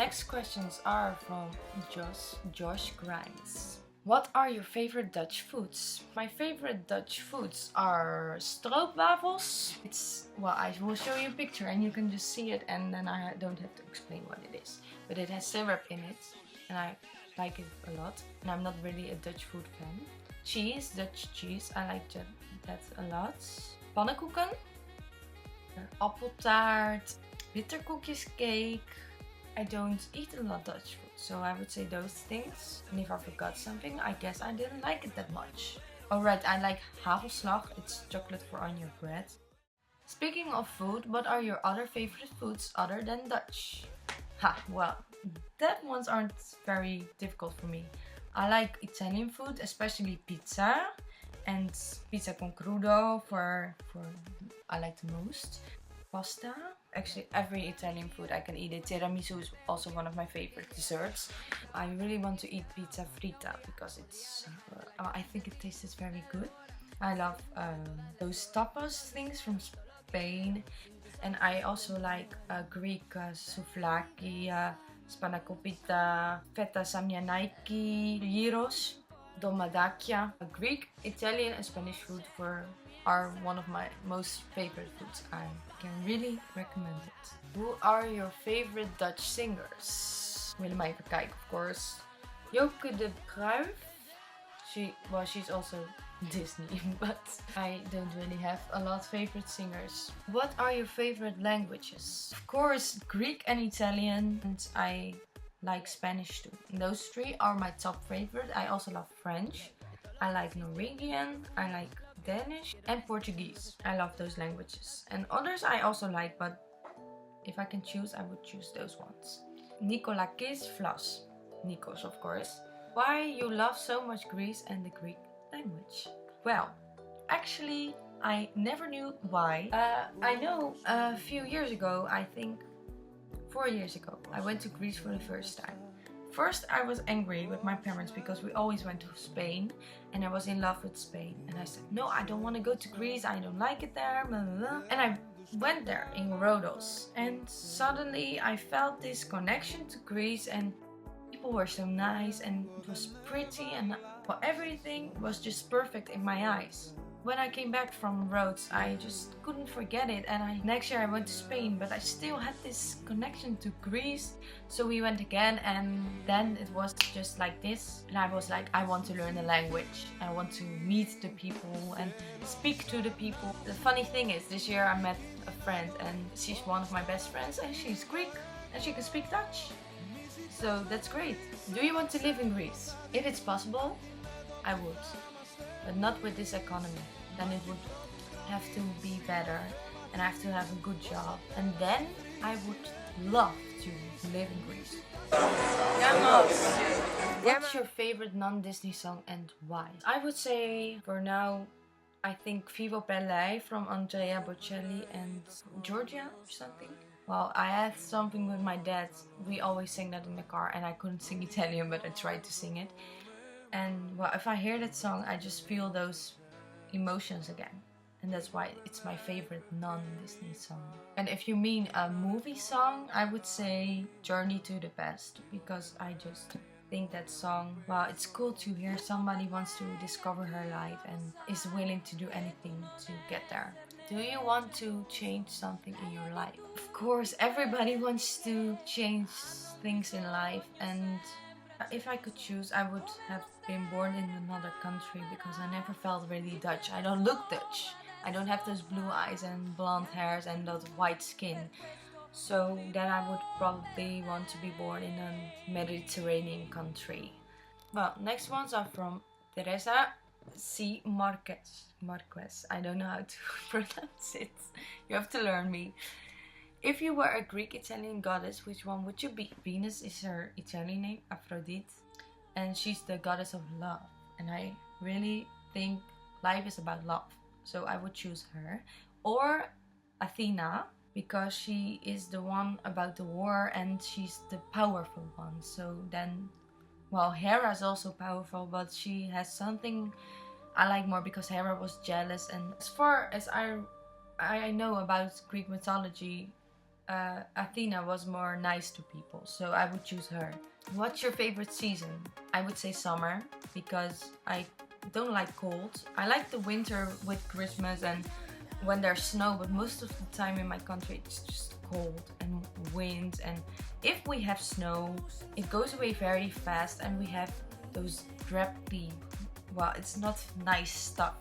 next questions are from Josh Grimes. What are your favorite Dutch foods? My favorite Dutch foods are stroopwafels. I will show you a picture and you can just see it, and then I don't have to explain what it is. But it has syrup in it and I like it a lot. And I'm not really a Dutch food fan. Cheese, Dutch cheese, I like that a lot. Pannenkoeken, appeltaart, bitterkoekjescake. I don't eat a lot Dutch food, so I would say those things. And if I forgot something, I guess I didn't like it that much. Alright, I like hagelslag, it's chocolate on your bread. Speaking of food, what are your other favorite foods other than Dutch? Well, that ones aren't very difficult for me. I like Italian food, especially pizza. And pizza con crudo I like the most. Pasta. Actually, every Italian food I can eat it. Tiramisu is also one of my favorite desserts. I really want to eat pizza fritta because I think it tastes very good. I love those tapas things from Spain. And I also like Greek souvlaki, spanakopita, feta samyanaiki, gyros, domadakia. Greek, Italian and Spanish food are one of my most favorite foods. I can really recommend it. Who are your favorite Dutch singers? Willemijn Verkijk, of course. Joke de Kruijf. She's also Disney, but I don't really have a lot of favorite singers. What are your favorite languages? Of course, Greek and Italian, and I like Spanish too. Those three are my top favorite. I also love French. I like Norwegian. I like Danish and Portuguese. I love those languages. And others I also like, but if I can choose, I would choose those ones. Nikolakis Vlas. Nikos, of course. Why you love so much Greece and the Greek language? Well, actually, I never knew why. I know a few years ago, I think 4 years ago, I went to Greece for the first time. First, I was angry with my parents because we always went to Spain and I was in love with Spain. And I said, no, I don't want to go to Greece. I don't like it there. Blah, blah, blah. And I went there in Rhodos. And suddenly I felt this connection to Greece, and people were so nice and it was pretty, and everything was just perfect in my eyes. When I came back from Rhodes, I just couldn't forget it, and next year I went to Spain, but I still had this connection to Greece. So we went again, and then it was just like this, and I was like, I want to learn the language. I want to meet the people and speak to the people. The funny thing is, this year I met a friend, and she's one of my best friends, and she's Greek and she can speak Dutch. So that's great. Do you want to live in Greece? If it's possible, I would. But not with this economy. Then it would have to be better and I have to have a good job. And then I would love to live in Greece. What's your favorite non-Disney song and why? I would say for now, I think Vivo per Lei from Andrea Bocelli and Georgia or something. Well, I had something with my dad. We always sang that in the car, and I couldn't sing Italian, but I tried to sing it. And well, if I hear that song, I just feel those emotions again. And that's why it's my favorite non-Disney song. And if you mean a movie song, I would say Journey to the Past. Because I just think that song, well, it's cool to hear somebody wants to discover her life and is willing to do anything to get there. Do you want to change something in your life? Of course, everybody wants to change things in life, and if I could choose, I would have been born in another country because I never felt really Dutch. I don't look Dutch. I don't have those blue eyes and blonde hairs and that white skin. So then I would probably want to be born in a Mediterranean country. Well, next ones are from Teresa C. Marquez. I don't know how to pronounce it. You have to learn me. If you were a Greek Italian goddess, which one would you be? Venus is her Italian name, Aphrodite. And she's the goddess of love. And I really think life is about love. So I would choose her. Or Athena, because she is the one about the war and she's the powerful one. So then, well, Hera is also powerful, but she has something I like more because Hera was jealous. And as far as I know about Greek mythology, Athena was more nice to people, so I would choose her. What's your favorite season? I would say summer, because I don't like cold. I like the winter with Christmas and when there's snow, but most of the time in my country it's just cold and wind, and if we have snow it goes away very fast and we have those crappy, well, it's not nice stuff.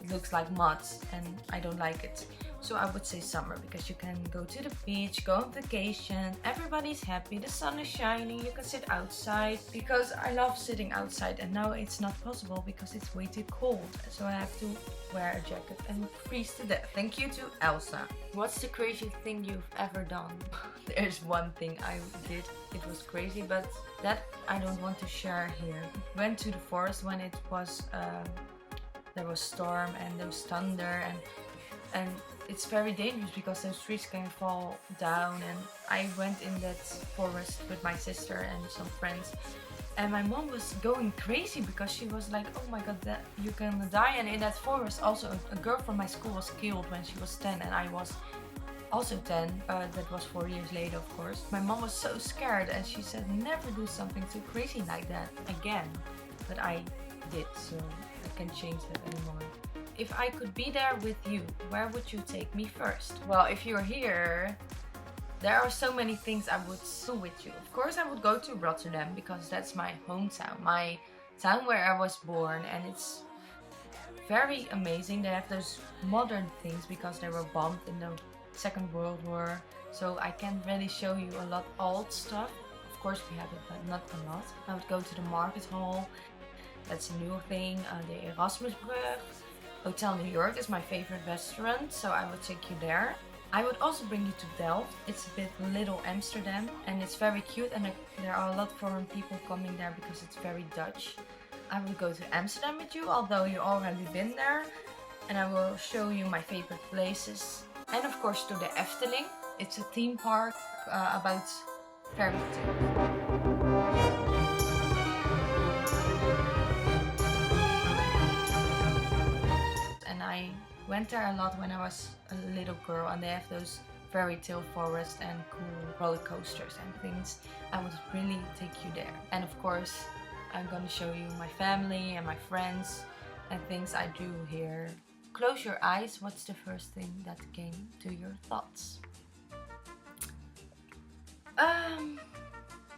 It looks like mud and I don't like it. So I would say summer, because you can go to the beach, go on vacation, everybody's happy, the sun is shining, you can sit outside. Because I love sitting outside and now it's not possible because it's way too cold. So I have to wear a jacket and freeze to death. Thank you to Elsa. What's the craziest thing you've ever done? There's one thing I did, it was crazy, but that I don't want to share here. Went to the forest when it was, there was storm and there was thunder and it's very dangerous because those trees can fall down, and I went in that forest with my sister and some friends, and my mom was going crazy because she was like, oh my god, that you can die. And in that forest also a girl from my school was killed when she was 10 and I was also 10. That was 4 years later, of course. My mom was so scared and she said never do something too crazy like that again, but I did, so I can't change that anymore. If I could be there with you, where would you take me first? Well, if you're here, there are so many things I would do with you. Of course, I would go to Rotterdam because that's my hometown, my town where I was born, and it's very amazing. They have those modern things because they were bombed in the Second World War, so I can't really show you a lot old stuff. Of course we have it, but not a lot. I would go to the market hall, that's a new thing, the Erasmusbrug. Hotel New York is my favorite restaurant, so I would take you there. I would also bring you to Delft. It's a bit little Amsterdam and it's very cute, and there are a lot of foreign people coming there because it's very Dutch. I would go to Amsterdam with you, although you already been there, and I will show you my favorite places. And of course to the Efteling. It's a theme park about fairy tales. I went there a lot when I was a little girl, and they have those fairy tale forests and cool roller coasters and things. I would really take you there. And of course I'm gonna show you my family and my friends and things I do here. Close your eyes. What's the first thing that came to your thoughts?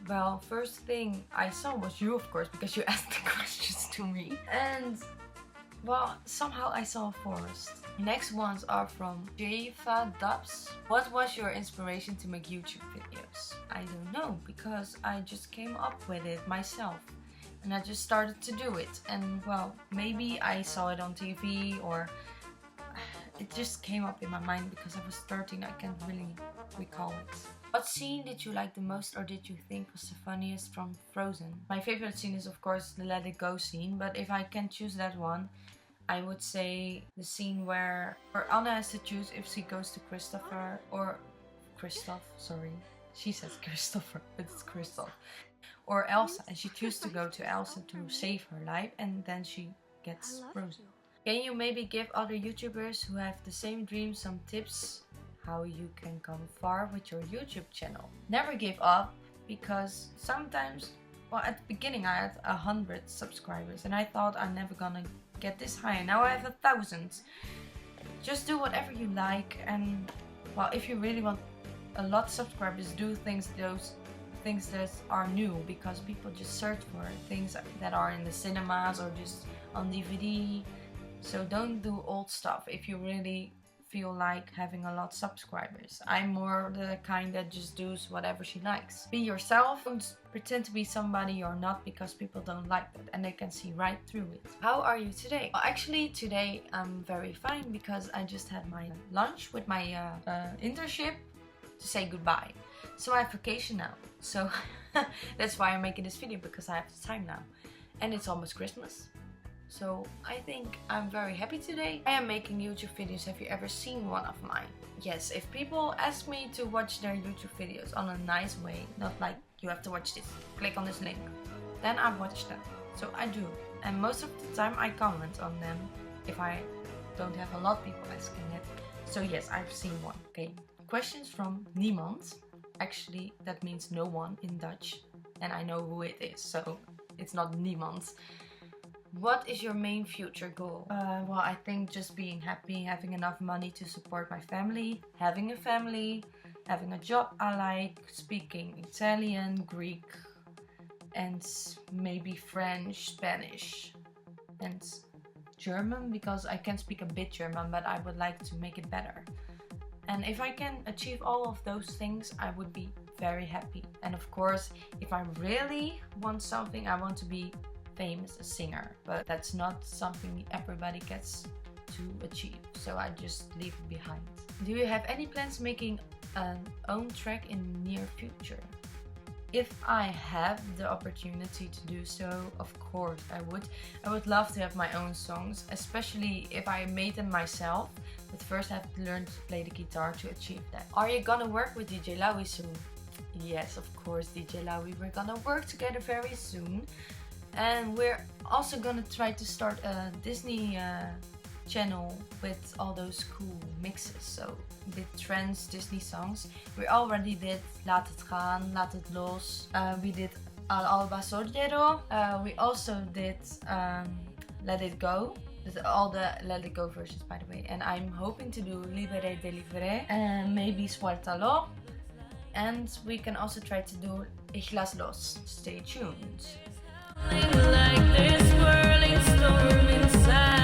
Well, first thing I saw was you, of course, because you asked the questions to me. And well, somehow I saw a forest. Next ones are from Java Dubs. What was your inspiration to make YouTube videos? I don't know, because I just came up with it myself. And I just started to do it. And well, maybe I saw it on TV or it just came up in my mind because I was 13. I can't really recall it. What scene did you like the most, or did you think was the funniest from Frozen? My favorite scene is of course the Let It Go scene, but if I can choose that one, I would say the scene where Anna has to choose if she goes to Christopher or Kristoff, sorry. She says Christopher, but it's Kristoff. Or Elsa, and she chooses to go to Elsa to save her life, and then she gets frozen. Can you maybe give other YouTubers who have the same dream some tips how you can come far with your YouTube channel? Never give up, because sometimes, well, at the beginning I had 100 subscribers and I thought I'm never gonna get this high, and now I have 1,000. Just do whatever you like, and well, if you really want a lot of subscribers, do those things that are new, because people just search for things that are in the cinemas or just on DVD. So don't do old stuff if you really feel like having a lot of subscribers. I'm more the kind that just does whatever she likes. Be yourself. Don't pretend to be somebody you're not, because people don't like that and they can see right through it. How are you today? Well, actually today I'm very fine, because I just had my lunch with my internship to say goodbye. So I have vacation now. So that's why I'm making this video, because I have the time now. And it's almost Christmas. So I think I'm very happy today. I am making YouTube videos. Have you ever seen one of mine? Yes, if people ask me to watch their YouTube videos on a nice way, not like you have to watch this, click on this link, then I watch them. So I do. And most of the time I comment on them if I don't have a lot of people asking it. So yes, I've seen one, okay? questions from niemand. Actually, that means no one in Dutch. And I know who it is, so it's not niemand. What is your main future goal? Well, I think just being happy, having enough money to support my family, having a family, having a job I like, speaking Italian, Greek, and maybe French, Spanish, and German, because I can speak a bit German, but I would like to make it better. And if I can achieve all of those things, I would be very happy. And of course, if I really want something, I want to be famous, a singer. But that's not something everybody gets to achieve. So I just leave it behind. Do you have any plans making an own track in the near future? If I have the opportunity to do so, of course I would. I would love to have my own songs, especially if I made them myself. But first I have to learn to play the guitar to achieve that. Are you gonna work with DJ Lowy soon? Yes, of course, DJ Lowy. We're gonna work together very soon. And we're also gonna try to start a Disney channel with all those cool mixes. So with trends Disney songs. We already did Laat het gaan, Laat het los. We did Al Alba Soltero. We also did Let It Go. All the Let It Go versions, by the way. And I'm hoping to do Libere de Livre and maybe Suéltalo. And we can also try to do Ich Las Los. Stay tuned. Like this whirling storm inside.